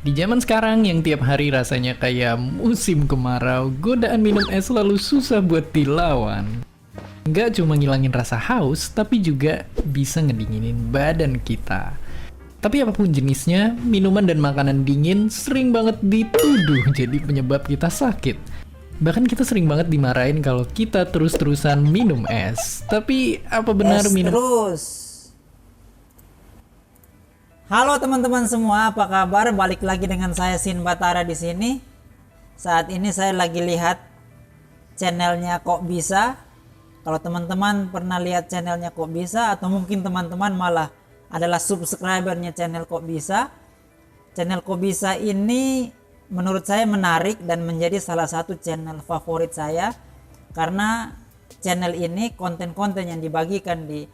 Di zaman sekarang yang tiap hari rasanya kayak musim kemarau, godaan minum es selalu susah buat dilawan. Nggak cuma ngilangin rasa haus, tapi juga bisa ngedinginin badan kita. Tapi apapun jenisnya, minuman dan makanan dingin sering banget dituduh jadi penyebab kita sakit. Bahkan kita sering banget dimarahin kalau kita terus-terusan minum es. Tapi apa benar Es minum terus. Halo teman-teman semua, apa kabar? Balik lagi dengan saya Sin Batara di sini. Saat ini saya lagi lihat channelnya Kok Bisa. Kalau teman-teman pernah lihat channelnya Kok Bisa, atau mungkin teman-teman malah adalah subscribernya channel Kok Bisa. Channel Kok Bisa ini menurut saya menarik dan menjadi salah satu channel favorit saya, karena channel ini, konten-konten yang dibagikan di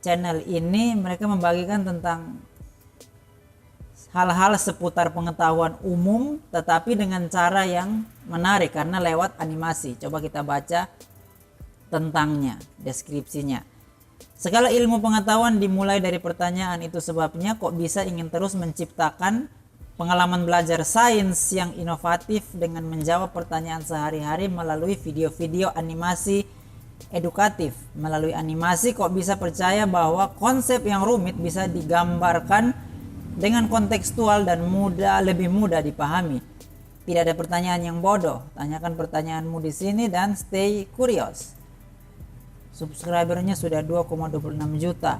channel ini, mereka membagikan tentang hal-hal seputar pengetahuan umum tetapi dengan cara yang menarik karena lewat animasi. Coba kita baca tentangnya, deskripsinya. Segala ilmu pengetahuan dimulai dari pertanyaan, itu sebabnya Kok Bisa ingin terus menciptakan pengalaman belajar sains yang inovatif dengan menjawab pertanyaan sehari-hari melalui video-video animasi edukatif. Melalui animasi Kok Bisa percaya bahwa konsep yang rumit bisa digambarkan dengan kontekstual dan lebih mudah dipahami. Tidak ada pertanyaan yang bodoh. Tanyakan pertanyaanmu di sini dan stay curious. Subscribernya sudah 2,26 juta.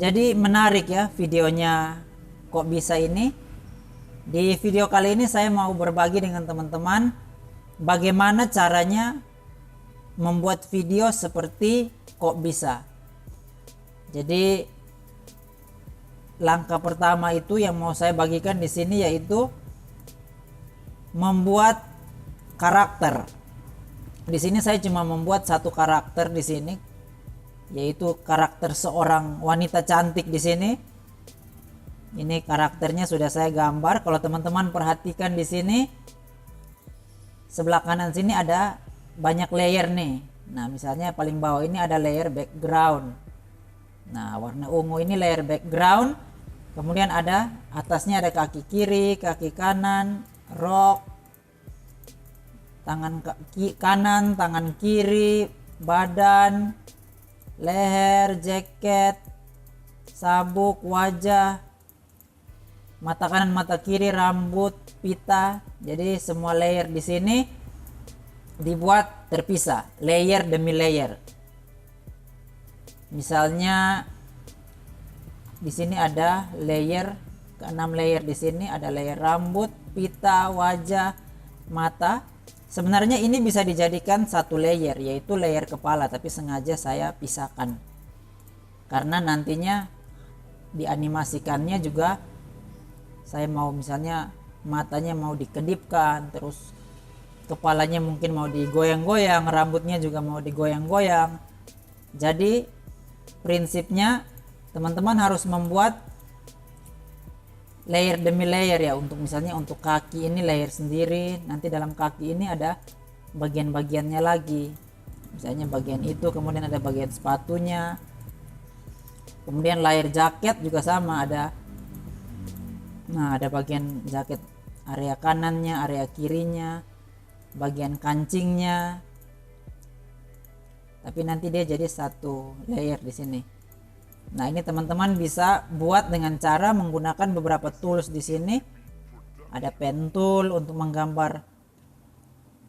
Jadi menarik ya videonya Kok Bisa ini. Di video kali ini saya mau berbagi dengan teman-teman bagaimana caranya membuat video seperti Kok Bisa. Jadi langkah pertama itu yang mau saya bagikan di sini yaitu membuat karakter. Di sini saya cuma membuat satu karakter di sini, yaitu karakter seorang wanita cantik di sini. Ini karakternya sudah saya gambar. Kalau teman-teman perhatikan di sini, sebelah kanan sini ada banyak layer nih. Nah, misalnya paling bawah ini ada layer background. Nah, warna ungu ini layer background. Kemudian ada atasnya ada kaki kiri, kaki kanan, rok, tangan kanan, tangan kiri, badan, leher, jaket, sabuk, wajah, mata kanan, mata kiri, rambut, pita. Jadi semua layer di sini dibuat terpisah, layer demi layer. Misalnya di sini ada layer, 6 layer di sini ada layer rambut, pita, wajah, mata. Sebenarnya ini bisa dijadikan satu layer, yaitu layer kepala, tapi sengaja saya pisahkan. Karena nantinya dianimasikannya juga saya mau misalnya matanya mau dikedipkan, terus kepalanya mungkin mau digoyang-goyang, rambutnya juga mau digoyang-goyang. Jadi prinsipnya teman-teman harus membuat layer demi layer ya. Untuk misalnya untuk kaki ini layer sendiri, nanti dalam kaki ini ada bagian-bagiannya lagi, misalnya bagian itu, kemudian ada bagian sepatunya, kemudian layer jaket juga sama ada. Nah, ada bagian jaket area kanannya, area kirinya, bagian kancingnya, tapi nanti dia jadi satu layer di sini. Nah, ini teman-teman bisa buat dengan cara menggunakan beberapa tools di sini. Ada pen tool untuk menggambar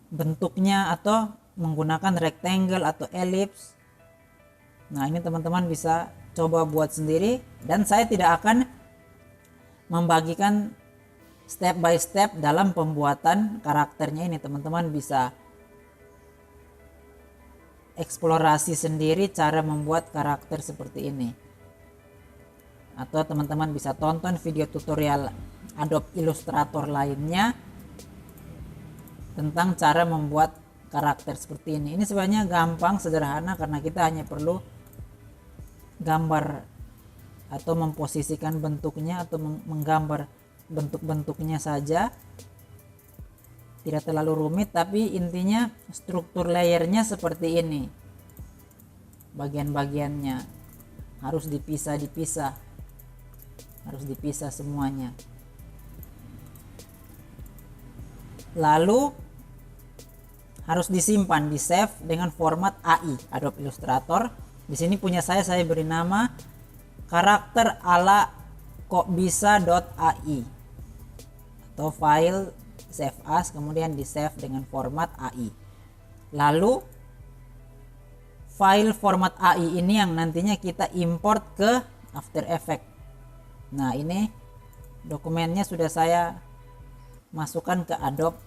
bentuknya atau menggunakan rectangle atau ellipse. Nah, ini teman-teman bisa coba buat sendiri, dan saya tidak akan membagikan step by step dalam pembuatan karakternya ini. Teman-teman bisa eksplorasi sendiri cara membuat karakter seperti ini. Atau teman-teman bisa tonton video tutorial Adobe Illustrator lainnya tentang cara membuat karakter seperti ini. Ini sebenarnya gampang, sederhana, karena kita hanya perlu gambar atau memposisikan bentuknya atau menggambar bentuk-bentuknya saja. Tidak terlalu rumit, tapi intinya struktur layernya seperti ini. Bagian-bagiannya harus dipisah semuanya. lalu harus disimpan, di save dengan format AI, Adobe Illustrator. Di sini punya saya beri nama karakter ala kok bisa.ai atau file save as, kemudian di save dengan format AI. Lalu file format AI ini yang nantinya kita import ke After Effects. Nah, ini dokumennya sudah saya masukkan ke Adobe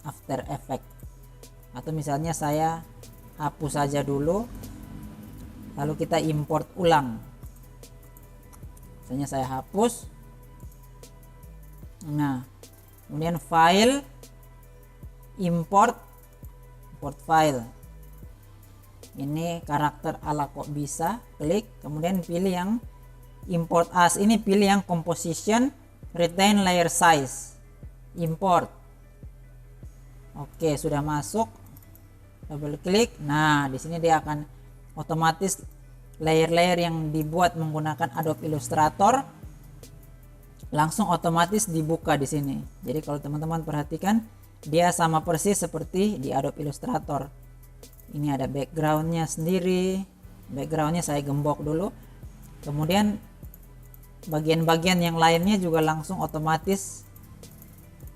After Effects, atau misalnya saya hapus saja dulu lalu kita import ulang. Misalnya saya hapus. Nah, kemudian file, import file. Ini karakter ala kok bisa, klik, kemudian pilih yang import as, ini pilih yang composition, retain layer size, import. Oke, sudah masuk. Double klik. Nah, di sini dia akan otomatis layer-layer yang dibuat menggunakan Adobe Illustrator langsung otomatis dibuka di sini. Jadi kalau teman-teman perhatikan, dia sama persis seperti di Adobe Illustrator. Ini ada backgroundnya sendiri. Backgroundnya saya gembok dulu. Kemudian bagian-bagian yang lainnya juga langsung otomatis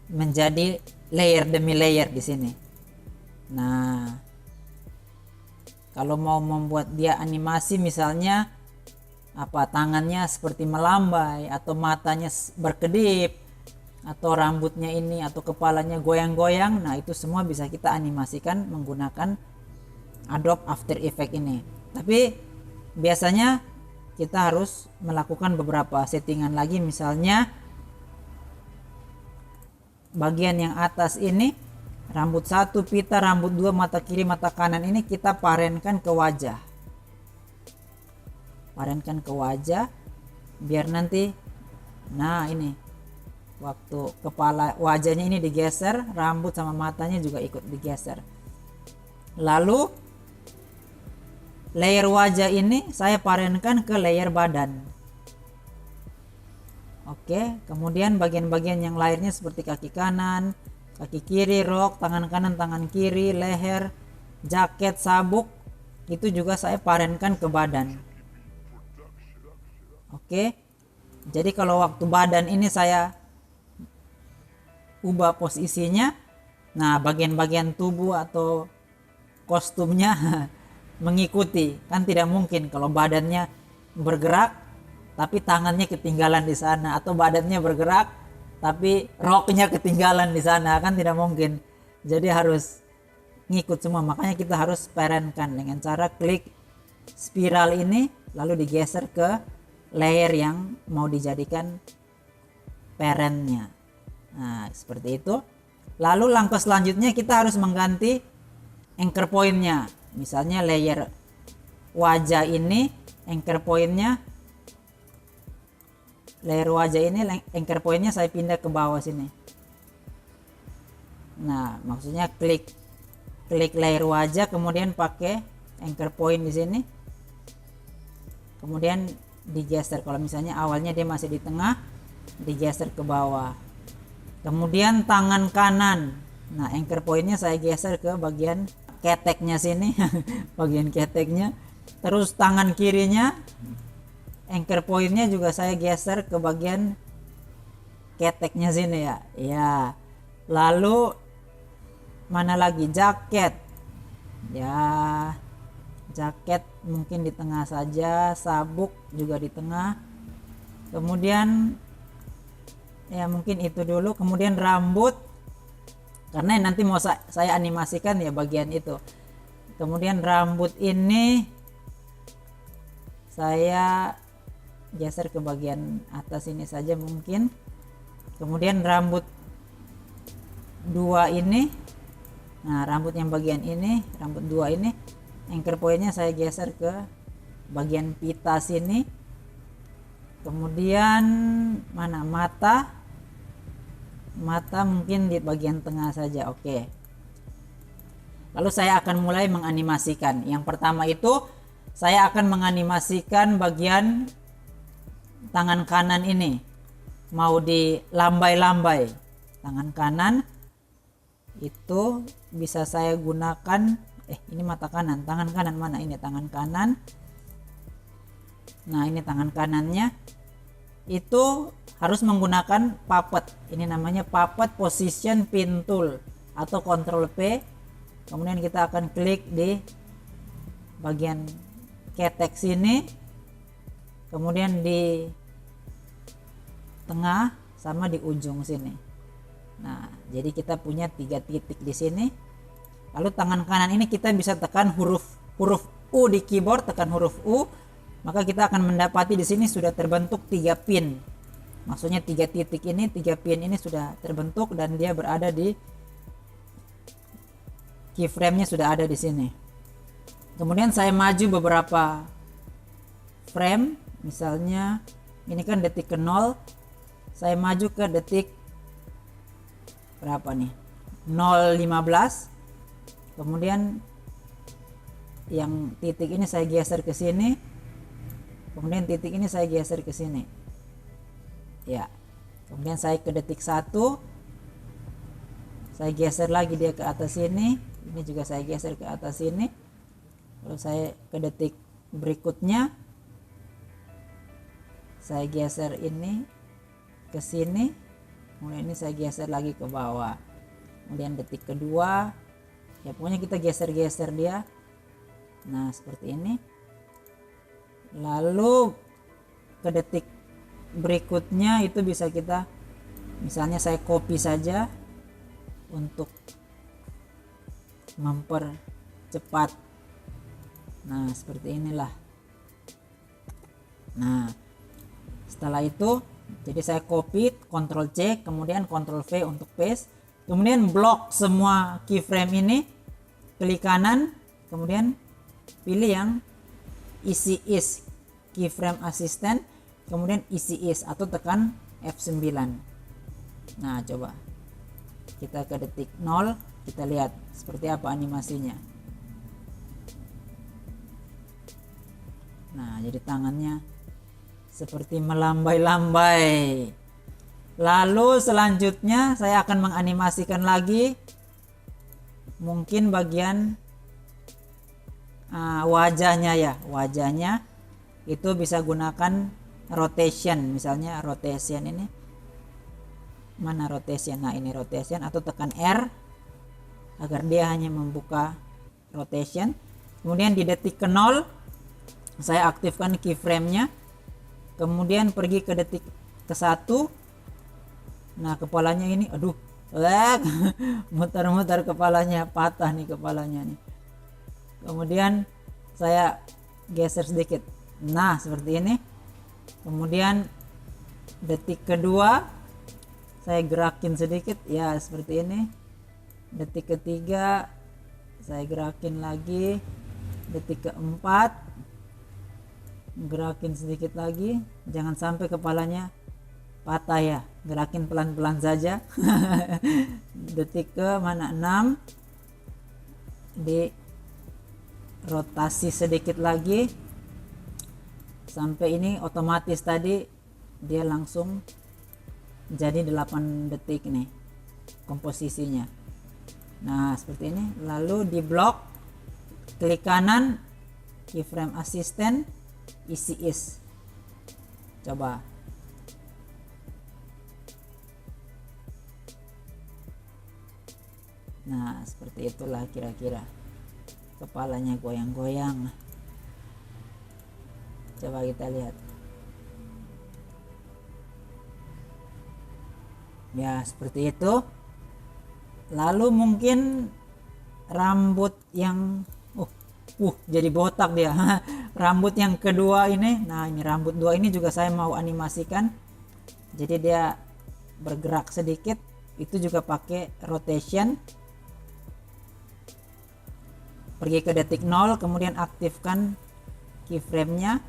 menjadi layer demi layer di sini. Nah, kalau mau membuat dia animasi, misalnya tangannya seperti melambai, atau matanya berkedip, atau rambutnya ini atau kepalanya goyang-goyang, nah itu semua bisa kita animasikan menggunakan Adobe After Effects ini. Tapi biasanya kita harus melakukan beberapa settingan lagi, misalnya bagian yang atas ini, rambut 1, pita, rambut 2, mata kiri, mata kanan, ini kita parenkan ke wajah. Parenkan ke wajah biar nanti, nah ini waktu kepala wajahnya ini digeser, rambut sama matanya juga ikut digeser. Lalu layer wajah ini saya parenkan ke layer badan. Oke, kemudian bagian-bagian yang lainnya seperti kaki kanan, kaki kiri, rok, tangan kanan, tangan kiri, leher, jaket, sabuk, itu juga saya parenkan ke badan. Oke, jadi kalau waktu badan ini saya ubah posisinya, nah bagian-bagian tubuh atau kostumnya mengikuti. Kan tidak mungkin kalau badannya bergerak tapi tangannya ketinggalan di sana, atau badannya bergerak tapi roknya ketinggalan di sana, kan tidak mungkin. Jadi harus ngikut semua, makanya kita harus parenkan dengan cara klik spiral ini lalu digeser ke layer yang mau dijadikan parentnya. Nah, seperti itu. Lalu langkah selanjutnya kita harus mengganti anchor pointnya. Misalnya layer wajah ini, anchor pointnya, layer wajah ini, anchor pointnya saya pindah ke bawah sini. Nah, maksudnya klik layer wajah, kemudian pakai anchor point di sini, kemudian digeser. Kalau misalnya awalnya dia masih di tengah, digeser ke bawah. Kemudian tangan kanan, nah anchor pointnya saya geser ke bagian keteknya sini, bagian keteknya. Terus tangan kirinya, anchor pointnya juga saya geser ke bagian keteknya sini ya. Ya. Lalu mana lagi, jaket. Ya, jaket mungkin di tengah saja, sabuk juga di tengah. Kemudian ya mungkin itu dulu. Kemudian rambut, karena nanti mau saya animasikan ya bagian itu. Kemudian rambut ini saya geser ke bagian atas ini saja mungkin. Kemudian rambut 2 ini, nah rambut yang bagian ini, rambut 2 ini, anchor pointnya saya geser ke bagian pita sini. Kemudian mana, mata mungkin di bagian tengah saja. Oke. Lalu saya akan mulai menganimasikan. Yang pertama itu saya akan menganimasikan bagian tangan kanan ini. Mau dilambai-lambai tangan kanan. itu bisa saya gunakan, ini mata kanan, tangan kanan mana ini, tangan kanan. Nah ini tangan kanannya, itu harus menggunakan puppet. Ini namanya puppet position pin tool atau Ctrl P. Kemudian kita akan klik di bagian ketek sini, kemudian di tengah sama di ujung sini. Nah jadi kita punya 3 titik di sini. Lalu tangan kanan ini kita bisa tekan huruf U di keyboard, tekan huruf U, maka kita akan mendapati di sini sudah terbentuk 3 pin. Maksudnya 3 titik ini, 3 pin ini sudah terbentuk dan dia berada di keyframe-nya, sudah ada di sini. Kemudian saya maju beberapa frame, misalnya ini kan detik ke 0, saya maju ke detik berapa nih, 0.15. kemudian yang titik ini saya geser ke sini, kemudian titik ini saya geser ke sini ya, kemudian saya ke detik 1, saya geser lagi dia ke atas sini, ini juga saya geser ke atas sini, lalu saya ke detik berikutnya saya geser ini ke sini, kemudian ini saya geser lagi ke bawah, kemudian detik kedua ya, pokoknya kita geser-geser dia. Nah seperti ini. Lalu ke detik berikutnya itu bisa kita, misalnya saya copy saja untuk mempercepat. Nah seperti inilah. Nah setelah itu jadi saya copy, Ctrl C, kemudian Ctrl V untuk paste, kemudian blok semua keyframe ini, klik kanan, kemudian pilih yang Easy Ease keyframe assistant, kemudian Easy Ease atau tekan F9. Nah coba kita ke detik 0, kita lihat seperti apa animasinya. Nah jadi tangannya seperti melambai-lambai. Lalu selanjutnya saya akan menganimasikan lagi mungkin bagian wajahnya ya, wajahnya itu bisa gunakan rotation, misalnya rotation ini, mana rotation, nah ini rotation, atau tekan R agar dia hanya membuka rotation. Kemudian di detik ke 0 saya aktifkan keyframe-nya, kemudian pergi ke detik ke 1. Nah kepalanya ini, aduh, muter-muter kepalanya, patah nih kepalanya nih. Kemudian saya geser sedikit, nah seperti ini. Kemudian detik kedua saya gerakin sedikit ya, seperti ini. Detik ketiga saya gerakin lagi, detik keempat gerakin sedikit lagi, jangan sampai kepalanya patah ya, gerakin pelan-pelan saja. Detik ke mana 6 di rotasi sedikit lagi sampai ini otomatis tadi dia langsung jadi 8 detik nih komposisinya. Nah seperti ini. Lalu di blok klik kanan keyframe assistant Easy Ease, coba. Nah seperti itulah kira-kira, kepalanya goyang-goyang. Coba kita lihat ya, seperti itu. Lalu mungkin rambut yang jadi botak dia. Rambut yang kedua ini, nah ini rambut 2 ini juga saya mau animasikan, jadi dia bergerak sedikit, itu juga pakai rotation. Pergi ke detik 0, kemudian aktifkan keyframe-nya,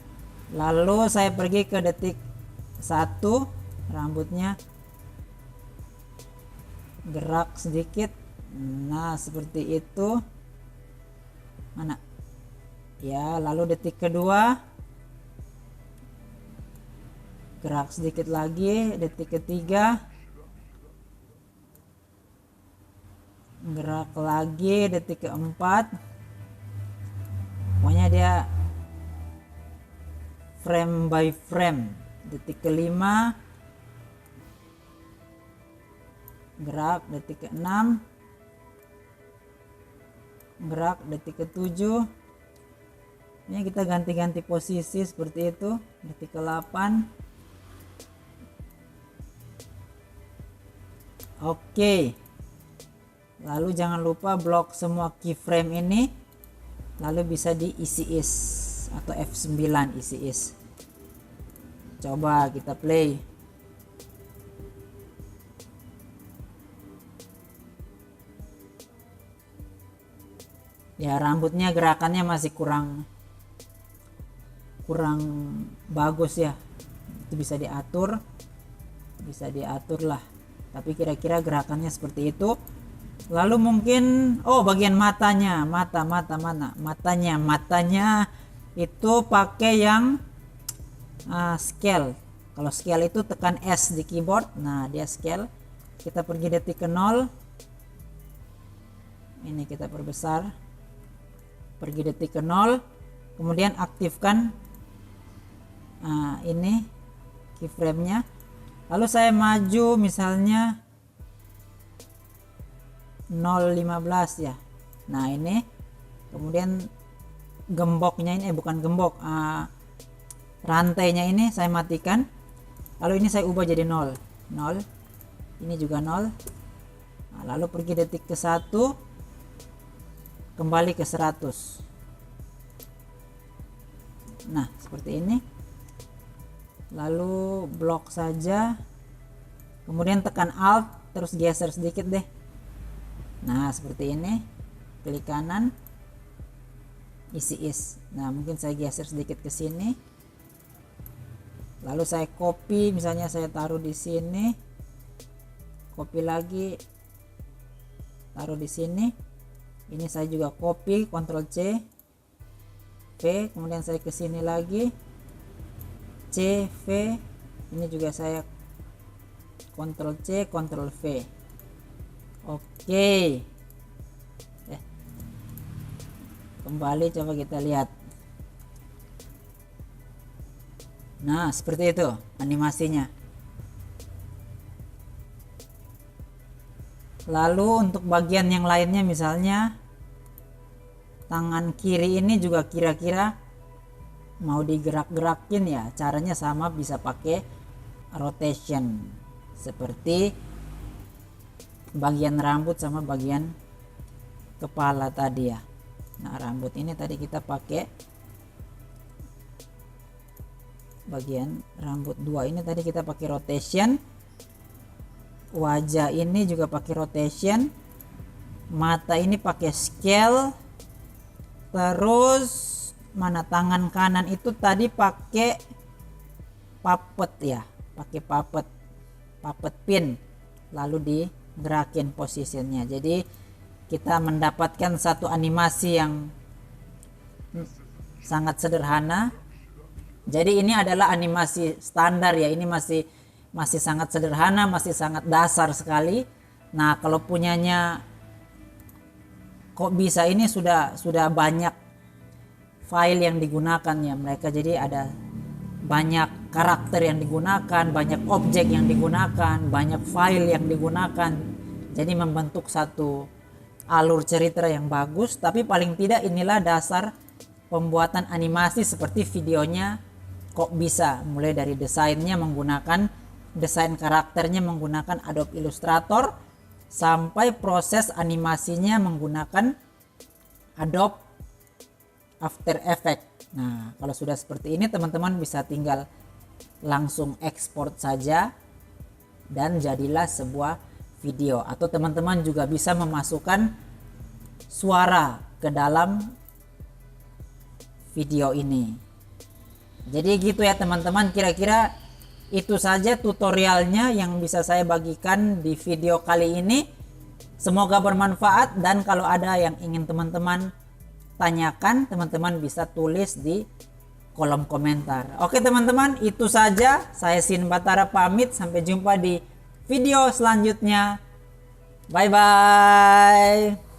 lalu saya pergi ke detik 1, rambutnya gerak sedikit. Nah seperti itu, mana ya. Lalu detik kedua gerak sedikit lagi, detik ketiga gerak lagi detik keempat. Pokoknya dia frame by frame. Detik kelima gerak, detik ke-6 gerak, detik ke-7. Ini kita ganti-ganti posisi seperti itu. Detik ke-8. Oke. Lalu jangan lupa blok semua keyframe ini. Lalu bisa di easy ease atau F9 easy ease. Coba kita play. Ya, rambutnya gerakannya masih kurang bagus ya. Itu bisa diatur lah. Tapi kira-kira gerakannya seperti itu. Lalu mungkin bagian matanya itu pakai yang scale. Kalau scale itu tekan S di keyboard. Nah, dia scale. Kita pergi detik ke 0. Ini kita perbesar. Pergi detik ke 0. Kemudian aktifkan ini keyframe-nya. Lalu saya maju misalnya 0.15 ya. Nah, ini kemudian gemboknya ini bukan gembok, rantainya ini saya matikan. Lalu ini saya ubah jadi 0. Ini juga 0. Nah, lalu pergi detik ke 1, kembali ke 100. Nah, seperti ini. Lalu blok saja, kemudian tekan Alt, terus geser sedikit deh. Nah, seperti ini. Klik kanan, easy ease. Nah, mungkin saya geser sedikit ke sini. Lalu saya copy, misalnya saya taruh di sini. Copy lagi, taruh di sini. Ini saya juga copy, Ctrl C, V, kemudian saya ke sini lagi, C, V. Ini juga saya Ctrl C, Ctrl V. Oke. Kembali coba kita lihat. Nah, seperti itu animasinya. Lalu untuk bagian yang lainnya, misalnya tangan kiri ini juga kira-kira mau digerak-gerakin ya, caranya sama, bisa pakai rotation seperti bagian rambut sama bagian kepala tadi ya. Nah, rambut ini tadi kita pakai bagian rambut 2 ini tadi kita pakai rotation. Wajah ini juga pakai rotation. Mata ini pakai scale. Terus mana tangan kanan itu tadi pakai puppet ya, pakai puppet pin, lalu digerakin posisinya. Jadi kita mendapatkan satu animasi yang sangat sederhana. Jadi ini adalah animasi standar ya, ini masih sangat sederhana, masih sangat dasar sekali. Nah, kalau punyanya kok bisa ini sudah banyak file yang digunakan ya mereka, jadi ada banyak karakter yang digunakan, banyak objek yang digunakan, banyak file yang digunakan, jadi membentuk satu alur cerita yang bagus. Tapi paling tidak inilah dasar pembuatan animasi seperti videonya kok bisa, mulai dari desainnya menggunakan desain karakternya menggunakan Adobe Illustrator sampai proses animasinya menggunakan Adobe After Effects. Nah, kalau sudah seperti ini teman-teman bisa tinggal langsung ekspor saja dan jadilah sebuah video. Atau teman-teman juga bisa memasukkan suara ke dalam video ini. Jadi gitu ya teman-teman, kira-kira itu saja tutorialnya yang bisa saya bagikan di video kali ini. Semoga bermanfaat, dan kalau ada yang ingin teman-teman tanyakan, teman-teman bisa tulis di kolom komentar. Oke teman-teman, itu saja. Saya Sin Batara pamit, sampai jumpa di video selanjutnya. Bye bye.